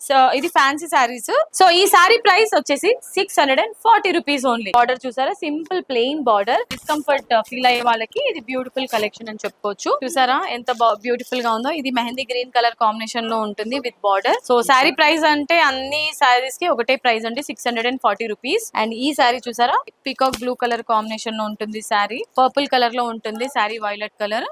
So ఇది fancy saris. So ఈ sorry price వచ్చేసి 640 రూపీస్ ఓన్లీ. బార్డర్ చూసారా, simple plain border. Discomfort feel అయ్యే వాళ్ళకి ఇది బ్యూటిఫుల్ కలెక్షన్ అని చెప్పుకోవచ్చు. చూసారా ఎంత బ్యూటిఫుల్ గా ఉందో. ఇది మెహందీ గ్రీన్ కలర్ కాంబినేషన్ లో ఉంటుంది with border. So sari price అంటే అన్ని శారీస్ కి ఒకటే ప్రైస్ అండి, 640 రూపీస్. అండ్ ఈ శారీ చూసారా, పీకాక్ బ్లూ కలర్ కాంబినేషన్ లో ఉంటుంది శారీ. పర్పుల్ కలర్ లో ఉంటుంది శారీ, వైలెట్ కలర్.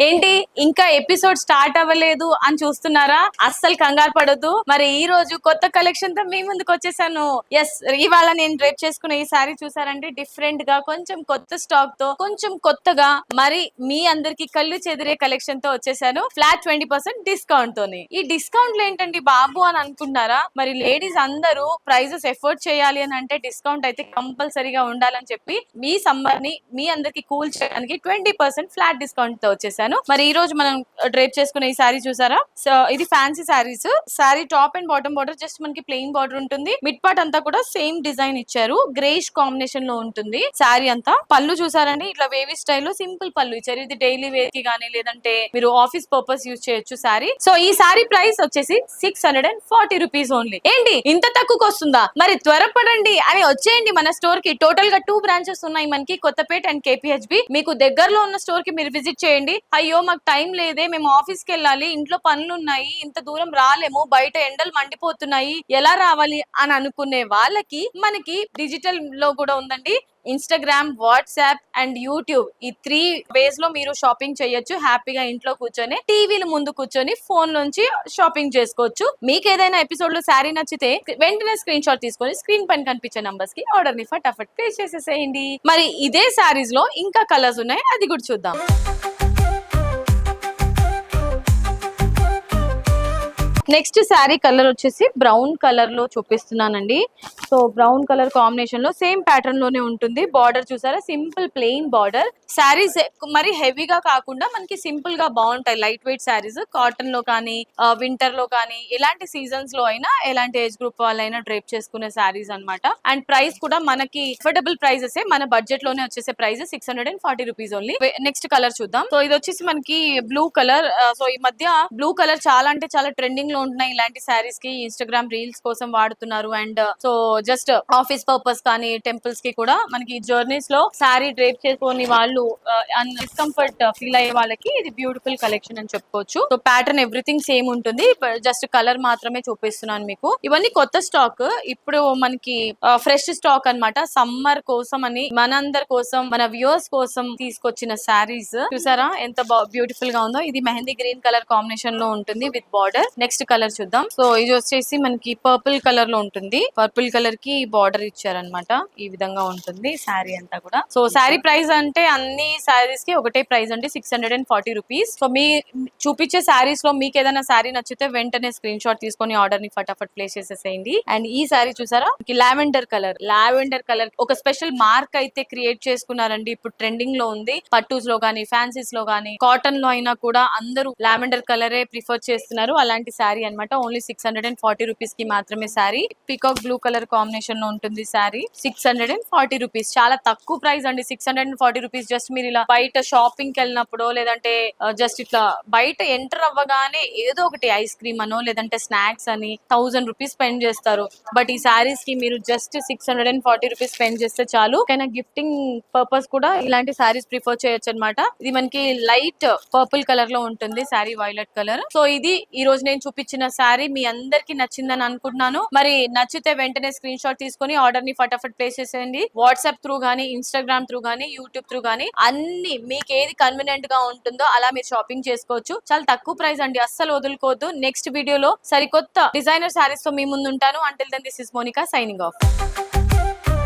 ఏంటి ఇంకా ఎపిసోడ్ స్టార్ట్ అవ్వలేదు అని చూస్తున్నారా? అస్సలు కంగారు పడొద్దు. మరి ఈ రోజు కొత్త కలెక్షన్ తో మీ ముందుకు వచ్చేసాను. ఎస్, ఇవాళ నేను డ్రేప్ చేసుకున్న ఈ సారీ చూసారంటే డిఫరెంట్ గా, కొంచెం కొత్త స్టాక్ తో, కొంచెం కొత్తగా, మరి మీ అందరికి కళ్ళు చెదిరే కలెక్షన్ తో వచ్చేసాను. ఫ్లాట్ 20% డిస్కౌంట్ తోని. ఈ డిస్కౌంట్లు ఏంటండి బాబు అని అనుకుంటున్నారా? మరి లేడీస్ అందరూ ప్రైజెస్ ఎఫోర్డ్ చేయాలి అని అంటే డిస్కౌంట్ అయితే కంపల్సరీగా ఉండాలని చెప్పి మీ సమ్మర్ ని మీ అందరికి కూల్ చేయడానికి 20% ఫ్లాట్ డిస్కౌంట్ తో వచ్చేసాను. మరి ఈ రోజు మనం డ్రేప్ చేసుకున్న ఈ సారీ చూసారా, సో ఇది fancy saris. Sorry top and bottom border just మనకి ప్లెయిన్ బార్డర్ ఉంటుంది. మిడ్ పార్ట్ అంతా కూడా సేమ్ డిజైన్ ఇచ్చారు, గ్రేష్ కాంబినేషన్ లో ఉంటుంది సారీ అంతా. పళ్ళు చూసారండి, ఇట్లా వేవీ స్టైల్ లో సింపుల్ పళ్ళు ఇచ్చారు. ఇది డైలీ వేర్ కి గానీ లేదంటే మీరు ఆఫీస్ పర్పస్ యూజ్ చేయొచ్చు సారీ. సో ఈ సారీ ప్రైస్ వచ్చేసి 640 రూపీస్ ఓన్లీ. ఏంటి ఇంత తక్కువకి వస్తుందా? మరి త్వరపడండి అని వచ్చేయండి మన స్టోర్ కి. టోటల్ గా 2 బ్రాంచెస్ ఉన్నాయి మనకి, కొత్తపేట అండ్ కేపీహెచ్బి. మీకు దగ్గరలో ఉన్న స్టోర్ కి మీరు విజిట్ చేయండి. అయ్యో మాకు టైం లేదే, మేము ఆఫీస్ కి వెళ్ళాలి, ఇంట్లో పనులు ఉన్నాయి, ఇంత దూరం రాలేము, బయట ఎండలు మండిపోతున్నాయి, ఎలా రావాలి అని అనుకునే వాళ్ళకి మనకి డిజిటల్ లో కూడా ఉందండి. ఇన్స్టాగ్రామ్, వాట్సాప్ అండ్ యూట్యూబ్, ఈ 3 వేస్ లో మీరు షాపింగ్ చేయొచ్చు. హ్యాపీగా ఇంట్లో కూర్చొని టీవీల ముందు కూర్చొని ఫోన్ నుంచి షాపింగ్ చేసుకోవచ్చు. మీకు ఏదైనా ఎపిసోడ్ లో శారీ నచ్చితే వెంటనే స్క్రీన్ షాట్ తీసుకొని స్క్రీన్ పైన కనిపించే నంబర్స్ కి ఆర్డర్ ని ఫటాఫట్ ప్లేస్ చేసేసేయండి. మరి ఇదే శారీస్ లో ఇంకా కలర్స్ ఉన్నాయి, అది కూడా చూద్దాం. నెక్స్ట్ శారీ కలర్ వచ్చేసి బ్రౌన్ కలర్ లో చూపిస్తున్నానండి. సో బ్రౌన్ కలర్ కాంబినేషన్ లో సేమ్ ప్యాటర్న్ లోనే ఉంటుంది. బార్డర్ చూసారా, సింపుల్ ప్లెయిన్ బార్డర్. శారీస్ మరి హెవీగా కాకుండా మనకి సింపుల్ గా బాగుంటాయి. లైట్ వెయిట్ శారీస్ కాటన్ లో కానీ, వింటర్ లో కానీ, ఎలాంటి సీజన్స్ లో అయినా, ఎలాంటి ఏజ్ గ్రూప్ వాళ్ళైనా డ్రేప్ చేసుకునే శారీస్ అన్నమాట. అండ్ ప్రైస్ కూడా మనకి అఫోర్డబుల్ ప్రైజెస్, మన బడ్జెట్ లోనే వచ్చేసే price 640 rupees only. Next colour చూద్దాం. సో ఇది వచ్చేసి మనకి బ్లూ కలర్. సో ఈ మధ్య బ్లూ కలర్ చాలా అంటే చాలా ట్రెండింగ్ లో ఉంటున్నాయి. ఇలాంటి శారీస్ కి ఇన్స్టాగ్రామ్ రీల్స్ కోసం వాడుతున్నారు. And so just office purpose కానీ, టెంపుల్స్ కి కూడా మనకి జర్నీస్ లో శారీ డ్రేప్ చేసుకుని వాళ్ళు డిస్కంఫర్ట్ ఫీల్ అయ్యే వాళ్ళకి ఇది బ్యూటిఫుల్ కలెక్షన్ అని చెప్పుకోవచ్చు. సో ప్యాటర్న్ ఎవ్రీథింగ్ సేమ్ ఉంటుంది, జస్ట్ కలర్ మాత్రమే చూపిస్తున్నాను మీకు. ఇవన్నీ కొత్త స్టాక్, ఇప్పుడు మనకి ఫ్రెష్ స్టాక్ అన్నమాట. సమ్మర్ కోసం అని, మనందరి కోసం, మన వ్యూవర్స్ కోసం తీసుకొచ్చిన శారీస్ చూసారా ఎంత బ్యూటిఫుల్ గా ఉందో. ఇది మెహందీ గ్రీన్ కలర్ కాంబినేషన్ లో ఉంటుంది విత్ బార్డర్. నెక్స్ట్ కలర్ చూద్దాం. సో ఇది వచ్చేసి మనకి పర్పుల్ కలర్ లో ఉంటుంది. పర్పుల్ కలర్ కి బార్డర్ ఇచ్చారనమాట. ఈ విధంగా ఉంటుంది శారీ అంతా కూడా. సో శారీ ప్రైస్ అంటే అన్ని శారీస్ కి ఒకటే ప్రైస్ అండి, 640 రూపీస్. సో మీ చూపించే శారీస్ లో మీకు ఏదైనా శారీ నచ్చితే వెంటనే స్క్రీన్ షాట్ తీసుకొని ఆర్డర్ ని ఫటాఫట్ ప్లేస్ చేసేసేయండి. అండ్ ఈ శారీ చూసారా, లావెండర్ కలర్. లావెండర్ కలర్ ఒక స్పెషల్ మార్క్ అయితే క్రియేట్ చేసుకున్నారండి. ఇప్పుడు ట్రెండింగ్ లో ఉంది. పట్టూస్ లో గానీ, ఫ్యాన్సీస్ లో గానీ, కాటన్ లో అయినా కూడా అందరూ లావెండర్ కలరే ప్రిఫర్ చేస్తున్నారు. అలాంటి శారీ అన్నమాట. ఓన్లీ 640 రూపీస్ కి మాత్రమే sari. Peacock blue colour combination లో ఉంటుంది శారీ. 640 రూపీస్, చాలా తక్కువ ప్రైస్ అండి. 640 రూపీస్ జస్ట్ మీరు ఇలా బయట షాపింగ్ కి వెళ్ళినప్పుడు, లేదంటే జస్ట్ ఇట్లా బయట ఎంటర్ అవ్వగానే ఏదో ఒకటి ఐస్ క్రీమ్ అనో లేదంటే స్నాక్స్ అని 1000 రూపీస్ స్పెండ్ చేస్తారు. బట్ ఈ శారీస్ కి మీరు జస్ట్ 640 రూపీస్ స్పెండ్ చేస్తే చాలు. కానీ గిఫ్టింగ్ పర్పస్ కూడా ఇలాంటి శారీస్ ప్రిఫర్ చేయొచ్చు అనమాట. ఇది మనకి లైట్ పర్పుల్ కలర్ లో ఉంటుంది శారీ, వైలెట్ కలర్. సో ఇది ఈ రోజు నేను చూపించిన శారీ మీ అందరికి నచ్చిందని అనుకుంటున్నాను. మరి నచ్చితే వెంటనే స్క్రీన్ షాట్ తీసుకొని ఆర్డర్ ని ఫటాఫట్ ప్లేస్ చేసేయండి. వాట్సాప్ త్రూ గానీ, ఇన్స్టాగ్రామ్ త్రూ గానీ, యూట్యూబ్ త్రూ గానీ, అన్ని మీకు ఏది కన్వీనియంట్ గా ఉంటుందో అలా మీరు షాపింగ్ చేసుకోవచ్చు. చాలా తక్కువ ప్రైస్ అండి, అస్సలు వదులుకోవద్దు. నెక్స్ట్ వీడియోలో సరికొత్త డిజైనర్ శారీస్ తో మీ ముందు ఉంటాను. Until then this is Monica signing of.